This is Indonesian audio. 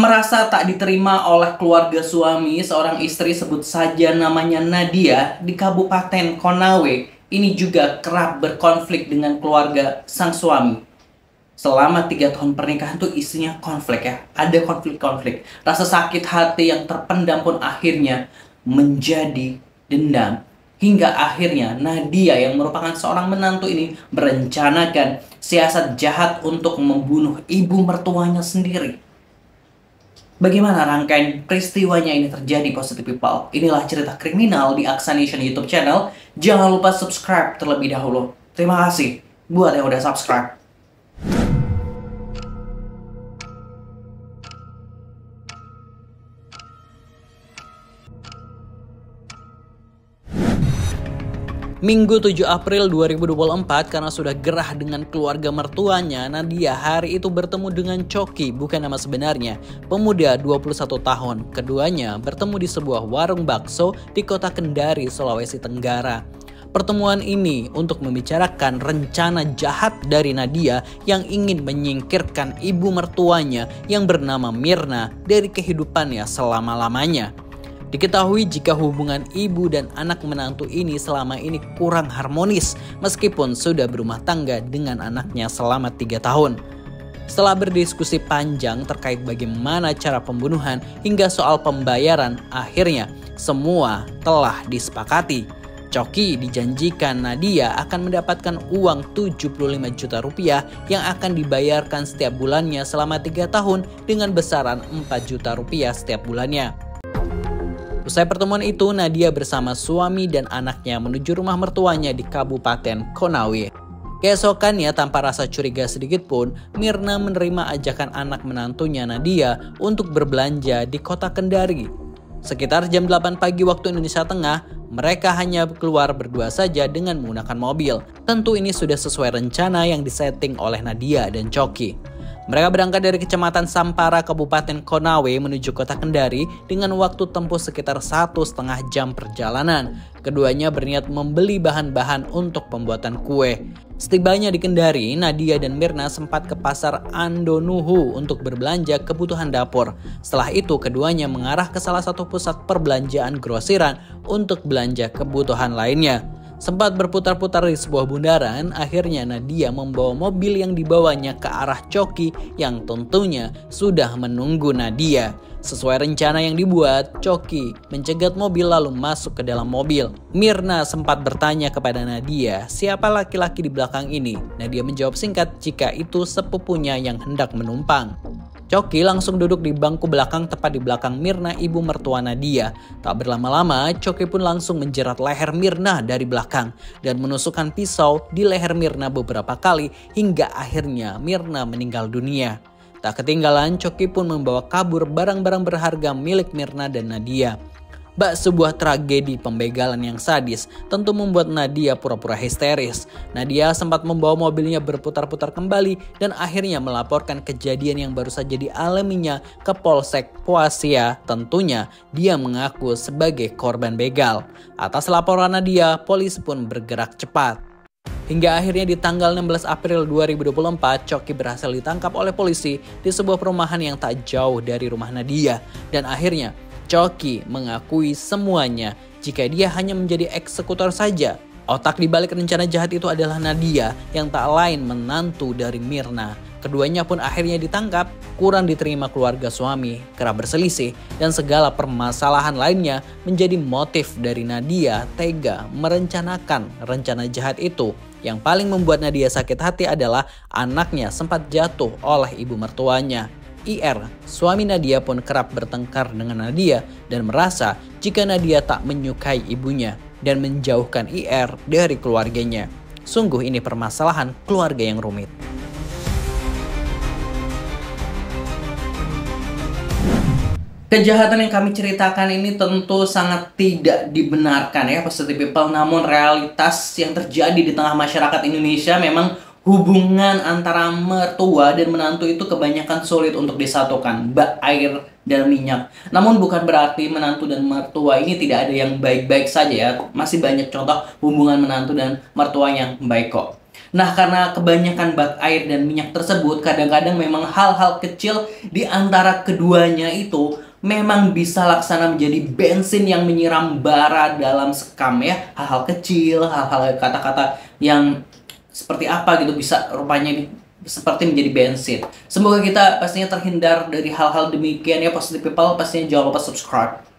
Merasa tak diterima oleh keluarga suami, seorang istri sebut saja namanya Nadia di Kabupaten Konawe ini juga kerap berkonflik dengan keluarga sang suami. Selama 3 tahun pernikahan tuh istrinya konflik ya, ada konflik-konflik. Rasa sakit hati yang terpendam pun akhirnya menjadi dendam. Hingga akhirnya Nadia yang merupakan seorang menantu ini merencanakan siasat jahat untuk membunuh ibu mertuanya sendiri. Bagaimana rangkaian peristiwanya ini terjadi, Positive People? Inilah cerita kriminal di Aksa Nation YouTube channel. Jangan lupa subscribe terlebih dahulu. Terima kasih buat yang udah subscribe. Minggu 7 April 2024, karena sudah gerah dengan keluarga mertuanya, Nadia hari itu bertemu dengan Coki, bukan nama sebenarnya, pemuda 21 tahun. Keduanya bertemu di sebuah warung bakso di kota Kendari, Sulawesi Tenggara. Pertemuan ini untuk membicarakan rencana jahat dari Nadia yang ingin menyingkirkan ibu mertuanya yang bernama Mirna dari kehidupannya selama-lamanya. Diketahui jika hubungan ibu dan anak menantu ini selama ini kurang harmonis meskipun sudah berumah tangga dengan anaknya selama 3 tahun. Setelah berdiskusi panjang terkait bagaimana cara pembunuhan hingga soal pembayaran, akhirnya semua telah disepakati. Coki dijanjikan Nadia akan mendapatkan uang 75 juta rupiah yang akan dibayarkan setiap bulannya selama 3 tahun dengan besaran 4 juta rupiah setiap bulannya. Usai pertemuan itu, Nadia bersama suami dan anaknya menuju rumah mertuanya di Kabupaten Konawe. Keesokannya, tanpa rasa curiga sedikit pun, Mirna menerima ajakan anak menantunya Nadia untuk berbelanja di kota Kendari. Sekitar jam 8 pagi waktu Indonesia Tengah, mereka hanya keluar berdua saja dengan menggunakan mobil. Tentu ini sudah sesuai rencana yang disetting oleh Nadia dan Coki. Mereka berangkat dari Kecamatan Sampara, Kabupaten Konawe menuju kota Kendari dengan waktu tempuh sekitar 1,5 jam perjalanan. Keduanya berniat membeli bahan-bahan untuk pembuatan kue. Setibanya di Kendari, Nadia dan Mirna sempat ke pasar Andonuhu untuk berbelanja kebutuhan dapur. Setelah itu, keduanya mengarah ke salah satu pusat perbelanjaan grosiran untuk belanja kebutuhan lainnya. Sempat berputar-putar di sebuah bundaran, akhirnya Nadia membawa mobil yang dibawanya ke arah Coki yang tentunya sudah menunggu Nadia. Sesuai rencana yang dibuat, Coki mencegat mobil lalu masuk ke dalam mobil. Mirna sempat bertanya kepada Nadia, siapa laki-laki di belakang ini? Nadia menjawab singkat jika itu sepupunya yang hendak menumpang. Coki langsung duduk di bangku belakang tepat di belakang Mirna, ibu mertua Nadia. Tak berlama-lama, Coki pun langsung menjerat leher Mirna dari belakang dan menusukkan pisau di leher Mirna beberapa kali hingga akhirnya Mirna meninggal dunia. Tak ketinggalan, Coki pun membawa kabur barang-barang berharga milik Mirna dan Nadia. Sebuah tragedi pembegalan yang sadis tentu membuat Nadia pura-pura histeris. Nadia sempat membawa mobilnya berputar-putar kembali dan akhirnya melaporkan kejadian yang baru saja dialaminya ke Polsek Poasia. Tentunya dia mengaku sebagai korban begal. Atas laporan Nadia, polisi pun bergerak cepat. Hingga akhirnya di tanggal 16 April 2024, Coki berhasil ditangkap oleh polisi di sebuah perumahan yang tak jauh dari rumah Nadia. Dan akhirnya Coki mengakui semuanya jika dia hanya menjadi eksekutor saja. Otak di balik rencana jahat itu adalah Nadia yang tak lain menantu dari Mirna. Keduanya pun akhirnya ditangkap, kurang diterima keluarga suami, kerap berselisih, dan segala permasalahan lainnya menjadi motif dari Nadia tega merencanakan rencana jahat itu. Yang paling membuat Nadia sakit hati adalah anaknya sempat jatuh oleh ibu mertuanya. IR, suami Nadia pun kerap bertengkar dengan Nadia dan merasa jika Nadia tak menyukai ibunya dan menjauhkan IR dari keluarganya. Sungguh ini permasalahan keluarga yang rumit. Kejahatan yang kami ceritakan ini tentu sangat tidak dibenarkan ya Positive People, namun realitas yang terjadi di tengah masyarakat Indonesia memang hubungan antara mertua dan menantu itu kebanyakan sulit untuk disatukan, air dan minyak. Namun bukan berarti menantu dan mertua ini tidak ada yang baik-baik saja ya. Masih banyak contoh hubungan menantu dan mertua yang baik kok. Nah, karena kebanyakan bak air dan minyak tersebut, kadang-kadang memang hal-hal kecil di antara keduanya itu memang bisa laksana menjadi bensin yang menyiram bara dalam sekam ya. Hal-hal kecil, hal-hal kata-kata yang seperti apa gitu bisa rupanya seperti menjadi bensin. Semoga kita pastinya terhindar dari hal-hal demikian ya, Positive People. Pastinya jangan lupa subscribe.